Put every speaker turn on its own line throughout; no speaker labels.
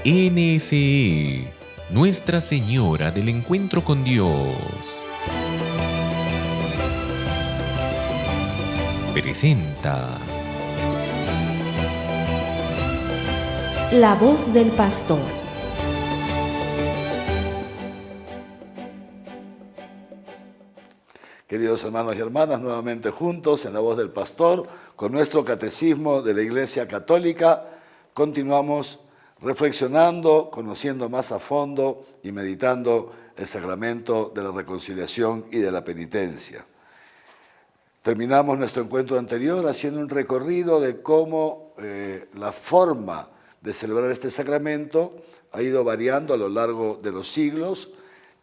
NSE, Nuestra Señora del Encuentro con Dios, presenta
La voz del pastor.
Queridos hermanos y hermanas, nuevamente juntos en La Voz del Pastor, con nuestro Catecismo de la Iglesia Católica, continuamos reflexionando, conociendo más a fondo y meditando el sacramento de la reconciliación y de la penitencia. Terminamos nuestro encuentro anterior haciendo un recorrido de cómo la forma de celebrar este sacramento ha ido variando a lo largo de los siglos,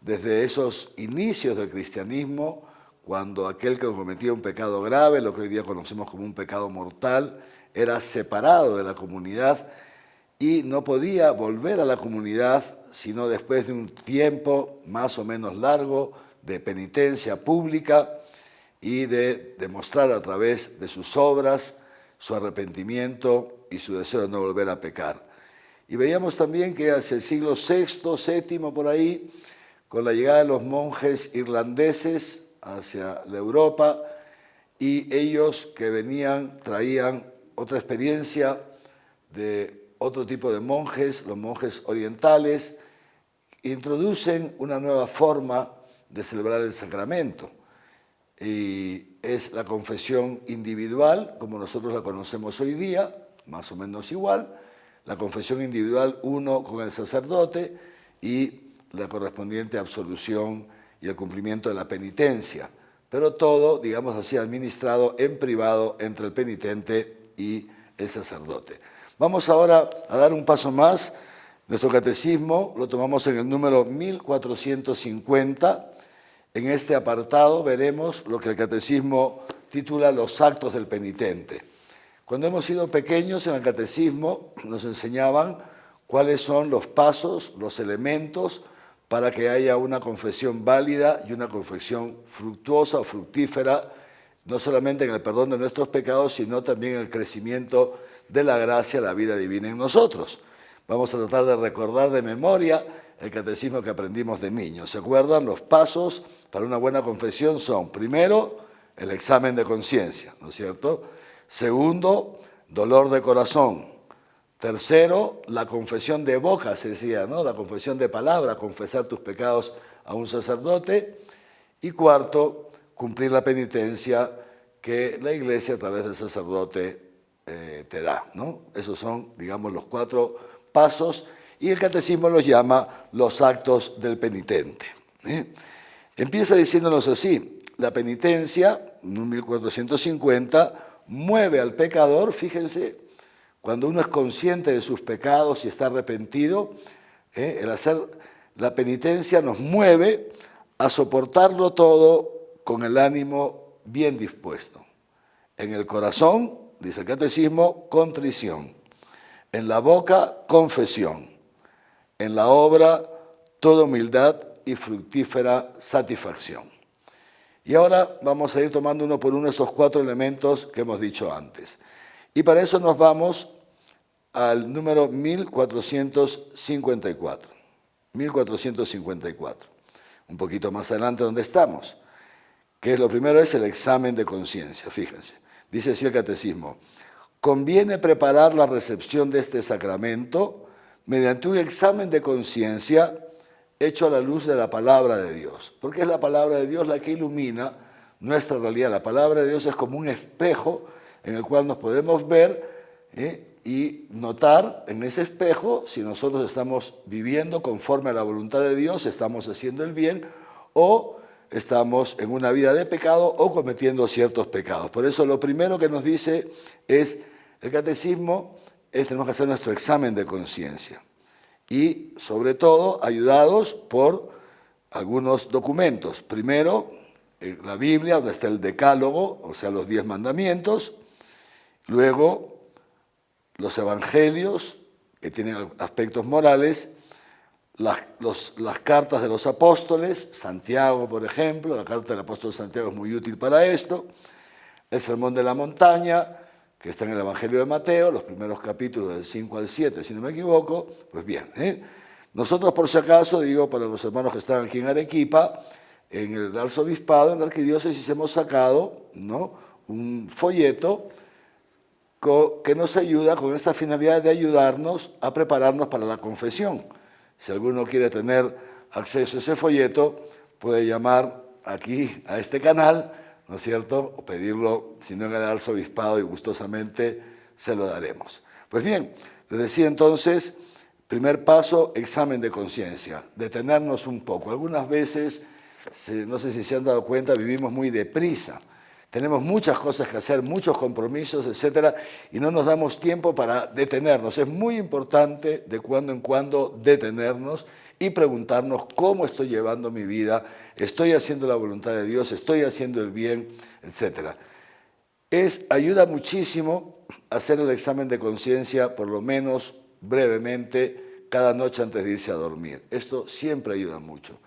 desde esos inicios del cristianismo, cuando aquel que cometía un pecado grave, lo que hoy día conocemos como un pecado mortal, era separado de la comunidad y no podía volver a la comunidad sino después de un tiempo más o menos largo de penitencia pública y de demostrar a través de sus obras su arrepentimiento y su deseo de no volver a pecar. Y veíamos también que hacia el siglo VI, VII, por ahí, con la llegada de los monjes irlandeses hacia la Europa, y ellos que venían traían otra experiencia de otro tipo de monjes, los monjes orientales, introducen una nueva forma de celebrar el sacramento, y es la confesión individual, como nosotros la conocemos hoy día, más o menos igual, la confesión individual uno con el sacerdote y la correspondiente absolución y el cumplimiento de la penitencia, pero todo, digamos así, administrado en privado entre el penitente y el sacerdote. Vamos ahora a dar un paso más. Nuestro catecismo lo tomamos en el número 1450. En este apartado veremos lo que el catecismo titula los actos del penitente. Cuando hemos sido pequeños en el catecismo nos enseñaban cuáles son los pasos, los elementos para que haya una confesión válida y una confesión fructuosa o fructífera, no solamente en el perdón de nuestros pecados, sino también en el crecimiento de la gracia, la vida divina en nosotros. Vamos a tratar de recordar de memoria el catecismo que aprendimos de niños. ¿Se acuerdan? Los pasos para una buena confesión son, primero, el examen de conciencia, ¿no es cierto? Segundo, dolor de corazón. Tercero, la confesión de boca, se decía, ¿no? La confesión de palabra, confesar tus pecados a un sacerdote. Y cuarto, cumplir la penitencia que la Iglesia a través del sacerdote te da, ¿no? Esos son, digamos, los 4 pasos y el catecismo los llama los actos del penitente. Empieza diciéndonos así: la penitencia, en 1450, mueve al pecador, fíjense, cuando uno es consciente de sus pecados y está arrepentido, el hacer la penitencia nos mueve a soportarlo todo con el ánimo bien dispuesto. En el corazón, dice el catecismo, contrición. En la boca, confesión. En la obra, toda humildad y fructífera satisfacción. Y ahora vamos a ir tomando uno por uno estos 4 elementos que hemos dicho antes. Y para eso nos vamos al número 1454. 1454. Un poquito más adelante donde estamos. Que lo primero es el examen de conciencia, fíjense. Dice así el catecismo: conviene preparar la recepción de este sacramento mediante un examen de conciencia hecho a la luz de la palabra de Dios. Porque es la palabra de Dios la que ilumina nuestra realidad. La palabra de Dios es como un espejo en el cual nos podemos ver y notar en ese espejo si nosotros estamos viviendo conforme a la voluntad de Dios, estamos haciendo el bien o estamos en una vida de pecado o cometiendo ciertos pecados. Por eso lo primero que nos dice es el catecismo, tenemos que hacer nuestro examen de conciencia y sobre todo ayudados por algunos documentos. Primero, la Biblia, donde está el Decálogo, o sea, los 10 mandamientos. Luego, los evangelios, que tienen aspectos morales, las cartas de los apóstoles, Santiago, por ejemplo, la carta del apóstol Santiago es muy útil para esto, el Sermón de la Montaña, que está en el Evangelio de Mateo, los primeros capítulos del 5 al 7, si no me equivoco. Pues bien, nosotros, por si acaso, digo, para los hermanos que están aquí en Arequipa, en el arzobispado, en la arquidiócesis, hemos sacado, ¿no?, un folleto que nos ayuda con esta finalidad de ayudarnos a prepararnos para la confesión. Si alguno quiere tener acceso a ese folleto, puede llamar aquí a este canal, ¿no es cierto?, o pedirlo, si no en el arzobispado, y gustosamente se lo daremos. Pues bien, les decía entonces, primer paso, examen de conciencia, detenernos un poco. Algunas veces, no sé si se han dado cuenta, vivimos muy deprisa. Tenemos muchas cosas que hacer, muchos compromisos, etcétera, y no nos damos tiempo para detenernos. Es muy importante de cuando en cuando detenernos y preguntarnos cómo estoy llevando mi vida, estoy haciendo la voluntad de Dios, estoy haciendo el bien, etcétera. Ayuda muchísimo hacer el examen de conciencia, por lo menos brevemente, cada noche antes de irse a dormir. Esto siempre ayuda mucho.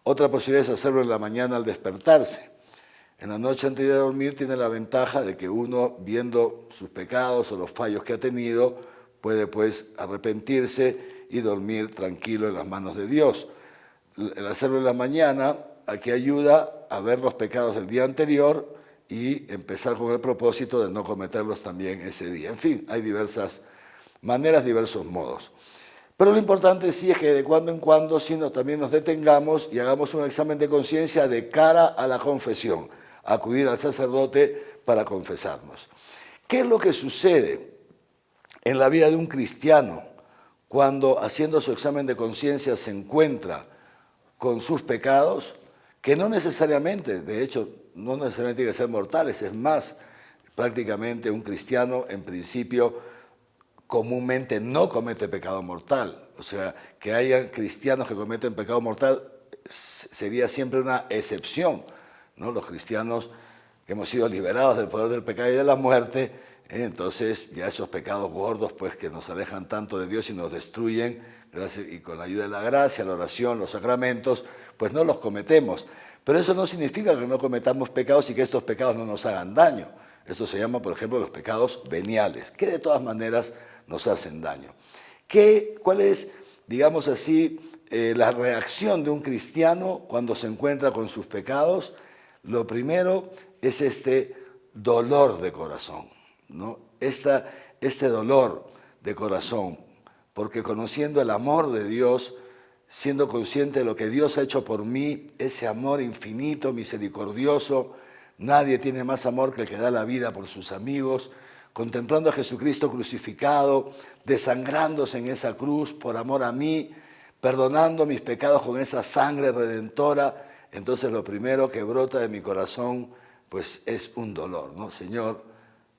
Otra posibilidad es hacerlo en la mañana al despertarse. En la noche antes de dormir tiene la ventaja de que uno, viendo sus pecados o los fallos que ha tenido, puede pues arrepentirse y dormir tranquilo en las manos de Dios. El hacerlo en la mañana aquí ayuda a ver los pecados del día anterior y empezar con el propósito de no cometerlos también ese día. En fin, hay diversas maneras, diversos modos. Pero lo importante sí es que de cuando en cuando también nos detengamos y hagamos un examen de conciencia de cara a la confesión, acudir al sacerdote para confesarnos. ¿Qué es lo que sucede en la vida de un cristiano cuando haciendo su examen de conciencia se encuentra con sus pecados? Que no necesariamente, de hecho, no necesariamente tiene que ser mortales, es más, prácticamente un cristiano en principio comúnmente no comete pecado mortal. O sea, que haya cristianos que cometen pecado mortal sería siempre una excepción, ¿no? Los cristianos que hemos sido liberados del poder del pecado y de la muerte, entonces ya esos pecados gordos pues que nos alejan tanto de Dios y nos destruyen, y con la ayuda de la gracia, la oración, los sacramentos, pues no los cometemos. Pero eso no significa que no cometamos pecados y que estos pecados no nos hagan daño. Esto se llama, por ejemplo, los pecados veniales, que de todas maneras nos hacen daño. ¿Cuál es, digamos así, la reacción de un cristiano cuando se encuentra con sus pecados? Lo primero es este dolor de corazón, ¿no? Este dolor de corazón, porque conociendo el amor de Dios, siendo consciente de lo que Dios ha hecho por mí, ese amor infinito, misericordioso, nadie tiene más amor que el que da la vida por sus amigos, contemplando a Jesucristo crucificado, desangrándose en esa cruz por amor a mí, perdonando mis pecados con esa sangre redentora. Entonces lo primero que brota de mi corazón pues es un dolor, ¿no? Señor,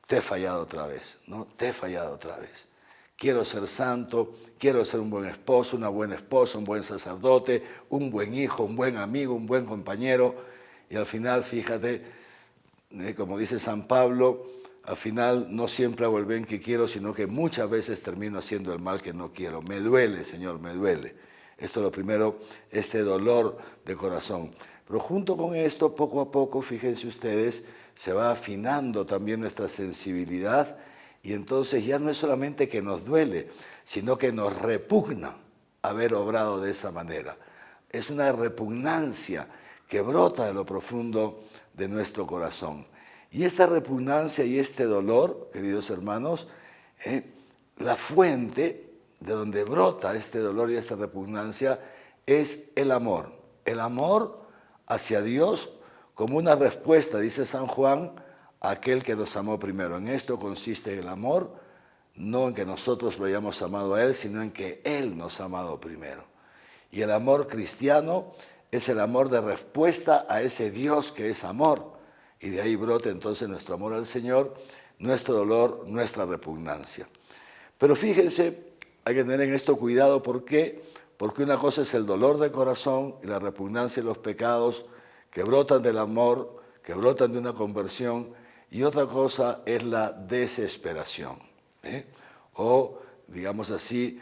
te he fallado otra vez, ¿no? Te he fallado otra vez. Quiero ser santo, quiero ser un buen esposo, una buena esposa, un buen sacerdote, un buen hijo, un buen amigo, un buen compañero. Y al final, fíjate, como dice San Pablo, al final no siempre hago el bien que quiero, sino que muchas veces termino haciendo el mal que no quiero. Me duele, Señor, me duele. Esto es lo primero, este dolor de corazón. Pero junto con esto, poco a poco, fíjense ustedes, se va afinando también nuestra sensibilidad y entonces ya no es solamente que nos duele, sino que nos repugna haber obrado de esa manera. Es una repugnancia que brota de lo profundo de nuestro corazón. Y esta repugnancia y este dolor, queridos hermanos, la fuente de donde brota este dolor y esta repugnancia es el amor. El amor hacia Dios como una respuesta, dice San Juan, a aquel que nos amó primero. En esto consiste el amor, no en que nosotros lo hayamos amado a Él, sino en que Él nos ha amado primero. Y el amor cristiano es el amor de respuesta a ese Dios que es amor. Y de ahí brota entonces nuestro amor al Señor, nuestro dolor, nuestra repugnancia. Pero fíjense, hay que tener en esto cuidado. ¿Por qué? Porque una cosa es el dolor de corazón y la repugnancia y los pecados que brotan del amor, que brotan de una conversión, y otra cosa es la desesperación, o, digamos así,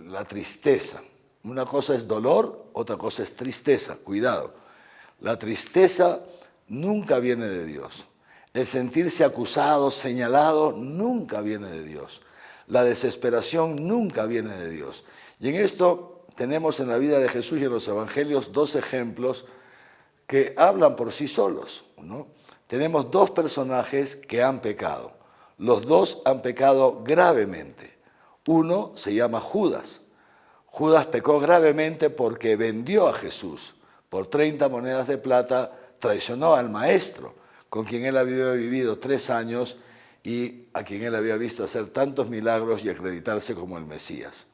la tristeza. Una cosa es dolor, otra cosa es tristeza. Cuidado. La tristeza nunca viene de Dios. El sentirse acusado, señalado, nunca viene de Dios. La desesperación nunca viene de Dios. Y en esto tenemos en la vida de Jesús y en los evangelios dos ejemplos que hablan por sí solos, ¿no? Tenemos dos personajes que han pecado. Los dos han pecado gravemente. Uno se llama Judas. Judas pecó gravemente porque vendió a Jesús. Por 30 monedas de plata traicionó al maestro, con quien él había vivido 3 años y a quien él había visto hacer tantos milagros y acreditarse como el Mesías.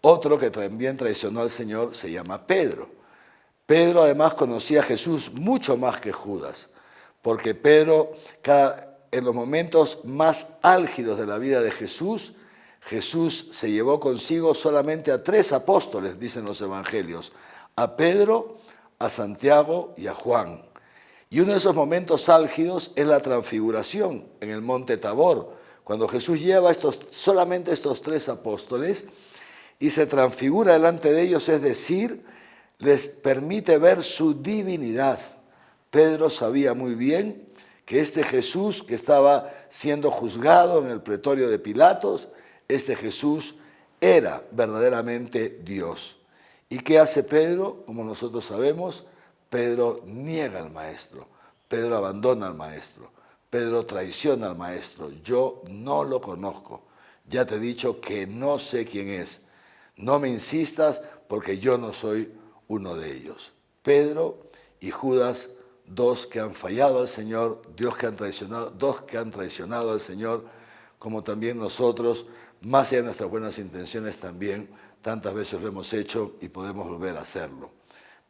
Otro que también traicionó al Señor se llama Pedro. Pedro además conocía a Jesús mucho más que Judas, porque Pedro, en los momentos más álgidos de la vida de Jesús, Jesús se llevó consigo solamente a 3 apóstoles, dicen los evangelios, a Pedro, a Santiago y a Juan. Y uno de esos momentos álgidos es la transfiguración en el monte Tabor, cuando Jesús lleva solamente estos 3 apóstoles y se transfigura delante de ellos, es decir, les permite ver su divinidad. Pedro sabía muy bien que este Jesús que estaba siendo juzgado en el pretorio de Pilatos, este Jesús era verdaderamente Dios. ¿Y qué hace Pedro? Como nosotros sabemos, Pedro niega al maestro, Pedro abandona al maestro, Pedro traiciona al maestro. Yo no lo conozco, ya te he dicho que no sé quién es. No me insistas porque yo no soy uno de ellos. Pedro y Judas, dos que han fallado al Señor, dos que han traicionado al Señor, como también nosotros, más allá de nuestras buenas intenciones también, tantas veces lo hemos hecho y podemos volver a hacerlo.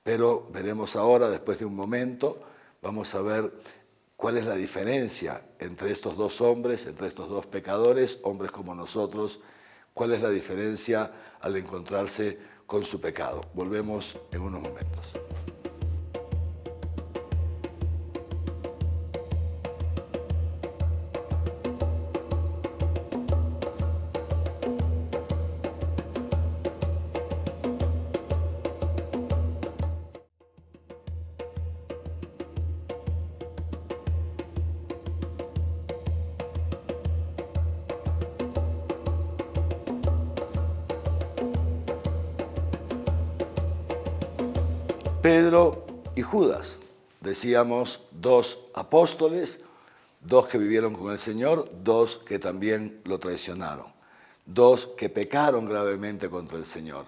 Pero veremos ahora, después de un momento, vamos a ver cuál es la diferencia entre estos dos hombres, entre estos dos pecadores, hombres como nosotros, cuál es la diferencia al encontrarse con su pecado. Volvemos en unos momentos. Pedro y Judas, decíamos, 2 apóstoles, 2 que vivieron con el Señor, 2 que también lo traicionaron, 2 que pecaron gravemente contra el Señor.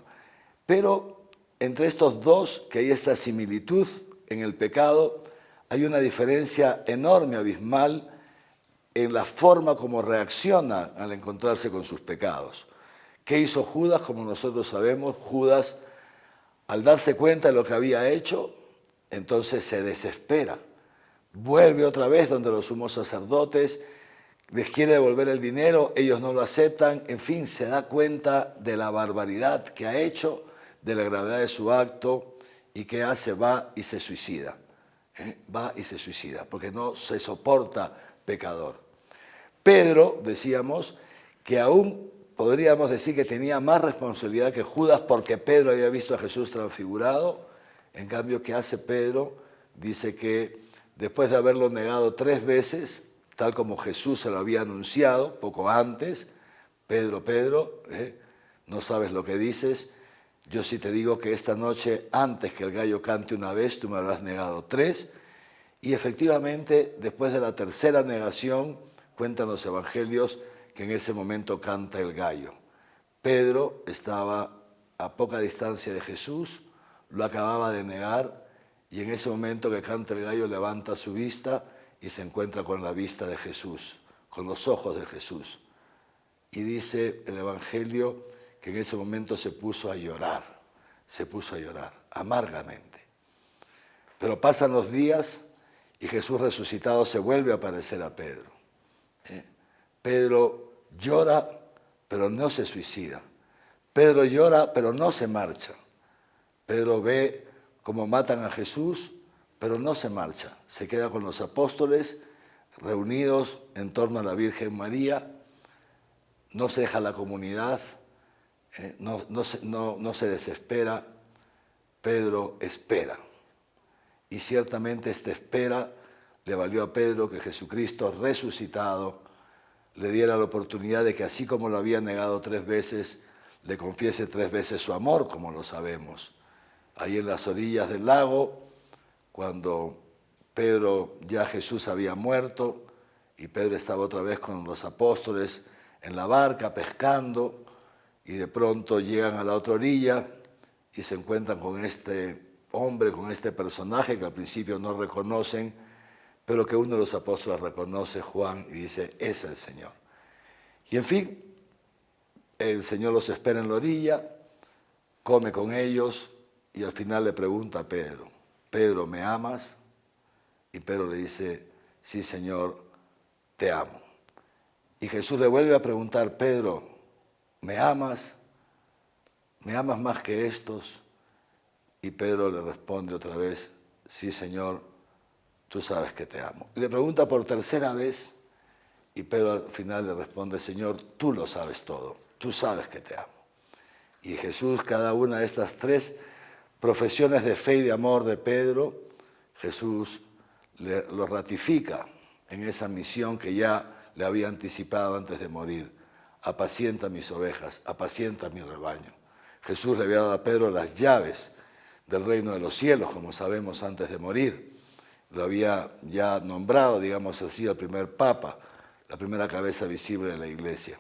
Pero entre estos 2, que hay esta similitud en el pecado, hay una diferencia enorme, abismal, en la forma como reaccionan al encontrarse con sus pecados. ¿Qué hizo Judas? Como nosotros sabemos, Judas, al darse cuenta de lo que había hecho, entonces se desespera. Vuelve otra vez donde los sumos sacerdotes, les quiere devolver el dinero, ellos no lo aceptan, en fin, se da cuenta de la barbaridad que ha hecho, de la gravedad de su acto, y ¿qué hace? Va y se suicida. Va y se suicida, porque no se soporta pecador. Pedro, decíamos, que aún podríamos decir que tenía más responsabilidad que Judas porque Pedro había visto a Jesús transfigurado. En cambio, ¿qué hace Pedro? Dice que después de haberlo negado 3 veces, tal como Jesús se lo había anunciado poco antes, Pedro, no sabes lo que dices, yo sí te digo que esta noche, antes que el gallo cante una vez, tú me habrás negado 3. Y efectivamente, después de la tercera negación, cuentan los evangelios que en ese momento canta el gallo. Pedro estaba a poca distancia de Jesús, lo acababa de negar, y en ese momento que canta el gallo levanta su vista y se encuentra con la vista de Jesús, con los ojos de Jesús. Y dice el evangelio que en ese momento se puso a llorar amargamente. Pero pasan los días y Jesús resucitado se vuelve a aparecer a Pedro. Pedro llora, pero no se suicida. Pedro llora, pero no se marcha. Pedro ve cómo matan a Jesús, pero no se marcha. Se queda con los apóstoles reunidos en torno a la Virgen María. No se deja la comunidad, no se desespera. Pedro espera. Y ciertamente esta espera le valió a Pedro que Jesucristo resucitado le diera la oportunidad de que así como lo había negado 3 veces, le confiese 3 veces su amor, como lo sabemos. Ahí en las orillas del lago, cuando Pedro, ya Jesús había muerto, y Pedro estaba otra vez con los apóstoles en la barca pescando, y de pronto llegan a la otra orilla y se encuentran con este hombre, con este personaje que al principio no reconocen, pero que uno de los apóstoles reconoce, Juan, y dice, es el Señor. Y en fin, el Señor los espera en la orilla, come con ellos y al final le pregunta a Pedro, Pedro, ¿me amas? Y Pedro le dice, sí, Señor, te amo. Y Jesús le vuelve a preguntar, Pedro, ¿me amas? ¿Me amas más que estos? Y Pedro le responde otra vez, sí, Señor, tú sabes que te amo. Y le pregunta por 3ª vez y Pedro al final le responde, Señor, tú lo sabes todo, tú sabes que te amo. Y Jesús, cada una de estas 3 profesiones de fe y de amor de Pedro, Jesús lo ratifica en esa misión que ya le había anticipado antes de morir. Apacienta mis ovejas, apacienta mi rebaño. Jesús le había dado a Pedro las llaves del reino de los cielos, como sabemos, antes de morir. Lo había ya nombrado, digamos así, al primer papa, la primera cabeza visible de la iglesia.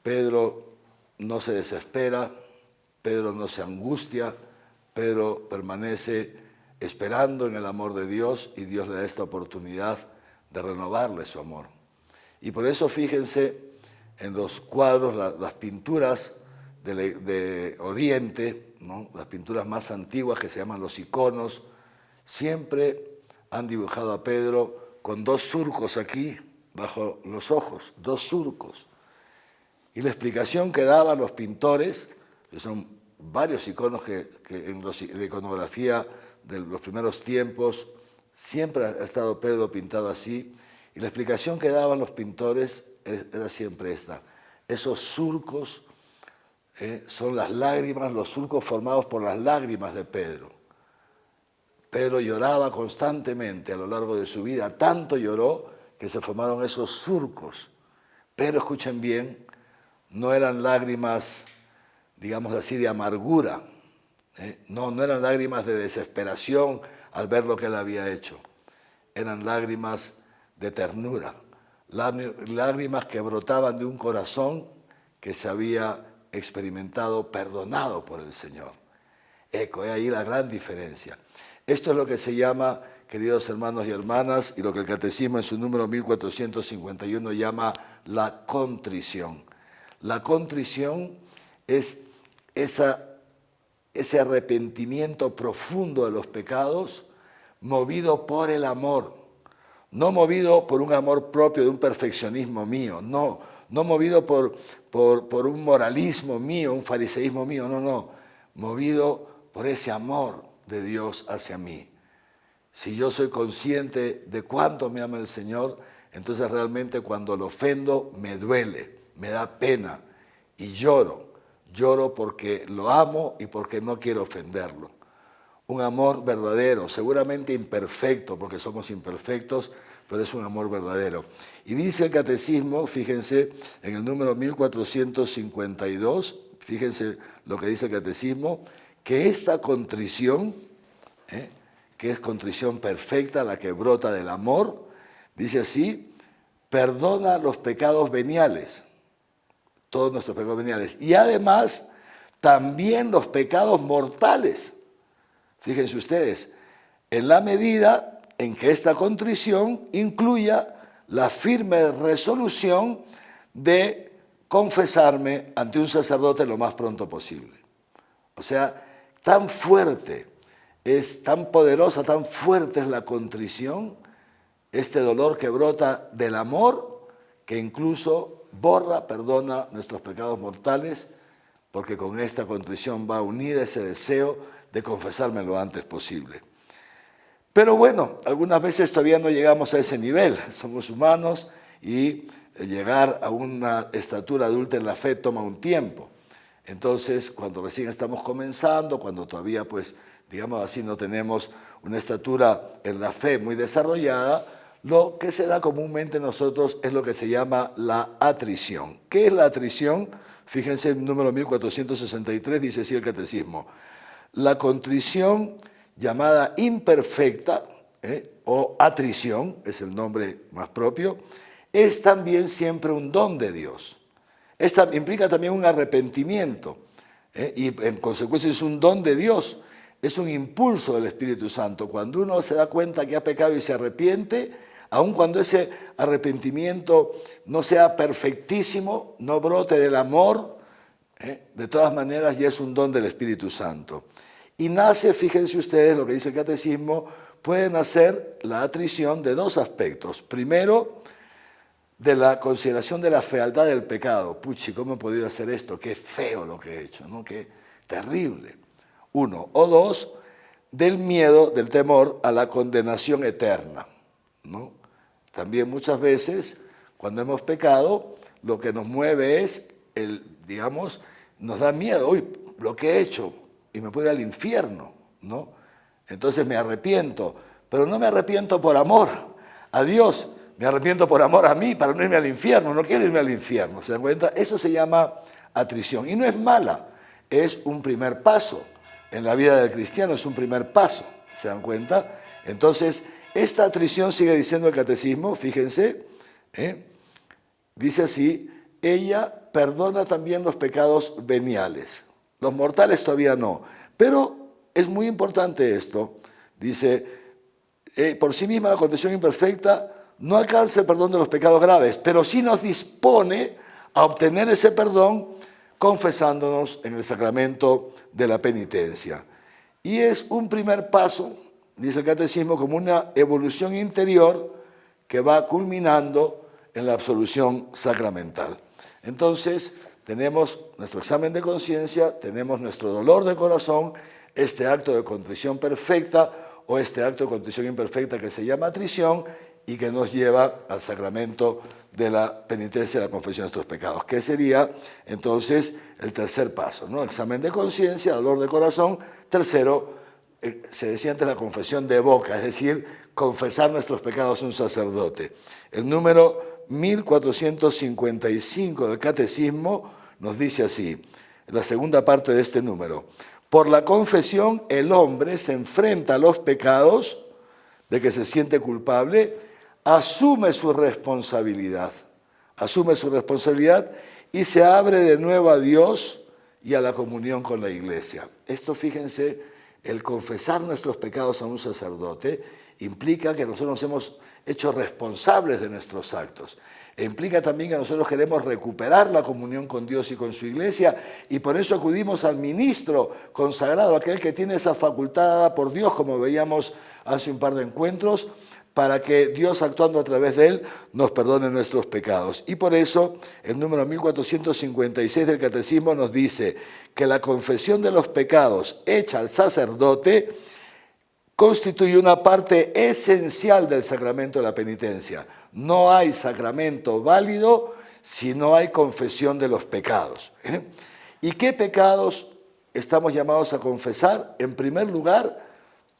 Pedro no se desespera, Pedro no se angustia, Pedro permanece esperando en el amor de Dios y Dios le da esta oportunidad de renovarle su amor. Y por eso fíjense en los cuadros, las pinturas de Oriente, ¿no? Las pinturas más antiguas que se llaman los iconos, siempre han dibujado a Pedro con 2 surcos aquí, bajo los ojos, 2 surcos. Y la explicación que daban los pintores, que son varios iconos que en la iconografía de los primeros tiempos, siempre ha estado Pedro pintado así, y la explicación que daban los pintores era siempre esta. Esos surcos son las lágrimas, los surcos formados por las lágrimas de Pedro. Pedro lloraba constantemente a lo largo de su vida, tanto lloró que se formaron esos surcos. Pero escuchen bien, no eran lágrimas, digamos así, de amargura, no eran lágrimas de desesperación al ver lo que él había hecho, eran lágrimas de ternura, lágrimas que brotaban de un corazón que se había experimentado perdonado por el Señor. Eco, ahí la gran diferencia. Esto es lo que se llama, queridos hermanos y hermanas, y lo que el Catecismo en su número 1451 llama la contrición. La contrición es ese arrepentimiento profundo de los pecados movido por el amor, no movido por un amor propio de un perfeccionismo mío, no movido por un moralismo mío, un fariseísmo mío, no, movido por ese amor de Dios hacia mí. Si yo soy consciente de cuánto me ama el Señor, entonces realmente cuando lo ofendo me duele, me da pena y lloro porque lo amo y porque no quiero ofenderlo. Un amor verdadero, seguramente imperfecto, porque somos imperfectos, pero es un amor verdadero. Y dice el Catecismo, fíjense, en el número 1452, fíjense lo que dice el Catecismo, que esta contrición, que es contrición perfecta, la que brota del amor, dice así, perdona los pecados veniales, todos nuestros pecados veniales, y además también los pecados mortales. Fíjense ustedes, en la medida en que esta contrición incluya la firme resolución de confesarme ante un sacerdote lo más pronto posible. O sea, tan fuerte, es tan poderosa, tan fuerte es la contrición, este dolor que brota del amor, que incluso perdona nuestros pecados mortales, porque con esta contrición va unida ese deseo de confesarme lo antes posible. Pero bueno, algunas veces todavía no llegamos a ese nivel, somos humanos y llegar a una estatura adulta en la fe toma un tiempo. Entonces, cuando recién estamos comenzando, cuando todavía pues digamos así, no tenemos una estatura en la fe muy desarrollada, lo que se da comúnmente en nosotros es lo que se llama la atrición. ¿Qué es la atrición? Fíjense, el número 1463 dice así el Catecismo: la contrición llamada imperfecta, o atrición, es el nombre más propio, es también siempre un don de Dios. Esta implica también un arrepentimiento, y en consecuencia es un don de Dios, es un impulso del Espíritu Santo. Cuando uno se da cuenta que ha pecado y se arrepiente, aun cuando ese arrepentimiento no sea perfectísimo, no brote del amor, de todas maneras ya es un don del Espíritu Santo. Y nace, fíjense ustedes lo que dice el Catecismo, puede nacer la atrición de dos aspectos. Primero, de la consideración de la fealdad del pecado. Puchi, ¿cómo he podido hacer esto? Qué feo lo que he hecho, ¿no? Qué terrible. Uno. O dos, del miedo, del temor a la condenación eterna, ¿no? También muchas veces, cuando hemos pecado, lo que nos mueve es, digamos, nos da miedo. Uy, lo que he hecho, y me puedo ir al infierno, ¿no? Entonces me arrepiento, pero no me arrepiento por amor a Dios, me arrepiento por amor a mí, para no irme al infierno, no quiero irme al infierno, ¿se dan cuenta? Eso se llama atrición, y no es mala, es un primer paso en la vida del cristiano, es un primer paso, ¿se dan cuenta? Entonces, esta atrición, sigue diciendo el Catecismo, fíjense, dice así: ella perdona también los pecados veniales, los mortales todavía no, pero es muy importante esto, dice, por sí misma la condición imperfecta no alcanza el perdón de los pecados graves, pero sí nos dispone a obtener ese perdón confesándonos en el sacramento de la penitencia. Y es un primer paso, dice el Catecismo, como una evolución interior que va culminando en la absolución sacramental. Entonces, tenemos nuestro examen de conciencia, tenemos nuestro dolor de corazón, este acto de contrición perfecta o este acto de contrición imperfecta que se llama atrición y que nos lleva al sacramento de la penitencia y la confesión de nuestros pecados, que sería entonces el tercer paso, ¿no? Examen de conciencia, dolor de corazón. Tercero, se decía antes, la confesión de boca, es decir, confesar nuestros pecados a un sacerdote. El número 1455 del Catecismo nos dice así, la segunda parte de este número: por la confesión el hombre se enfrenta a los pecados de que se siente culpable, asume su responsabilidad y se abre de nuevo a Dios y a la comunión con la Iglesia. Esto, fíjense, el confesar nuestros pecados a un sacerdote implica que nosotros nos hemos hecho responsables de nuestros actos. E implica también que nosotros queremos recuperar la comunión con Dios y con su Iglesia, y por eso acudimos al ministro consagrado, aquel que tiene esa facultad dada por Dios, como veíamos hace un par de encuentros, para que Dios, actuando a través de él, nos perdone nuestros pecados. Y por eso el número 1456 del Catecismo nos dice que la confesión de los pecados hecha al sacerdote constituye una parte esencial del sacramento de la penitencia. No hay sacramento válido si no hay confesión de los pecados. ¿Y qué pecados estamos llamados a confesar? En primer lugar,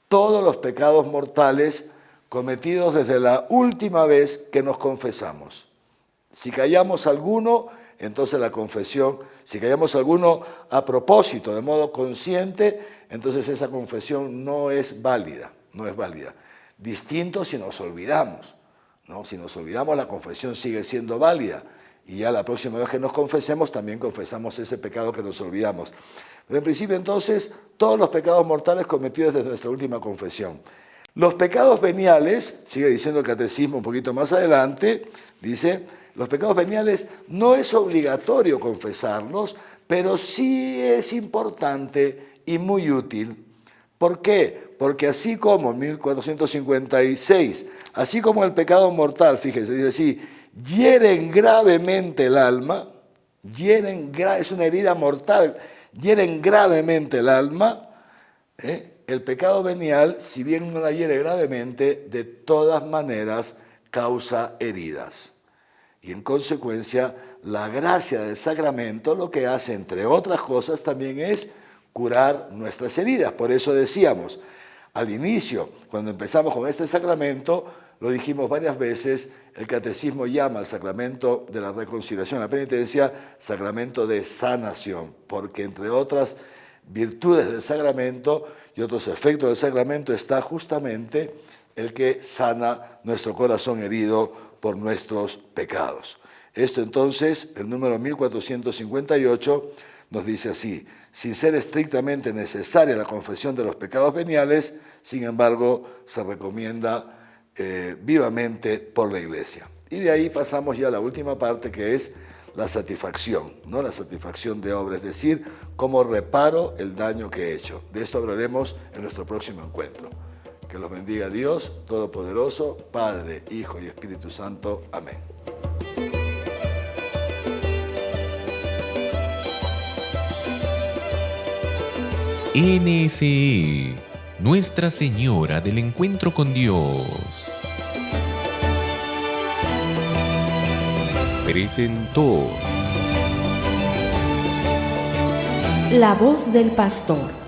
todos los pecados mortales cometidos desde la última vez que nos confesamos. Si callamos alguno, entonces la confesión, si callamos alguno a propósito, de modo consciente, entonces esa confesión no es válida, no es válida. Distinto si nos olvidamos, ¿no? Si nos olvidamos, la confesión sigue siendo válida, y ya la próxima vez que nos confesemos, también confesamos ese pecado que nos olvidamos. Pero en principio, entonces, todos los pecados mortales cometidos desde nuestra última confesión. Los pecados veniales, sigue diciendo el Catecismo un poquito más adelante, dice, los pecados veniales no es obligatorio confesarlos, pero sí es importante y muy útil. ¿Por qué? Porque así como, 1456, así como el pecado mortal, fíjense, dice así, hieren gravemente el alma, es una herida mortal, hieren gravemente el alma, el pecado venial, si bien no la hiere gravemente, de todas maneras causa heridas. Y en consecuencia, la gracia del sacramento lo que hace, entre otras cosas, también es curar nuestras heridas. Por eso decíamos, al inicio, cuando empezamos con este sacramento, lo dijimos varias veces, el catecismo llama al sacramento de la reconciliación, la penitencia, sacramento de sanación, porque entre otras virtudes del sacramento y otros efectos del sacramento está justamente el que sana nuestro corazón herido por nuestros pecados. Esto entonces, el número 1458, nos dice así: sin ser estrictamente necesaria la confesión de los pecados veniales, sin embargo, se recomienda vivamente por la Iglesia. Y de ahí pasamos ya a la última parte, que es la satisfacción, ¿no? La satisfacción de obra, es decir, cómo reparo el daño que he hecho. De esto hablaremos en nuestro próximo encuentro. Que los bendiga Dios Todopoderoso, Padre, Hijo y Espíritu Santo. Amén.
NSE, Nuestra Señora del Encuentro con Dios, presentó
La voz del pastor.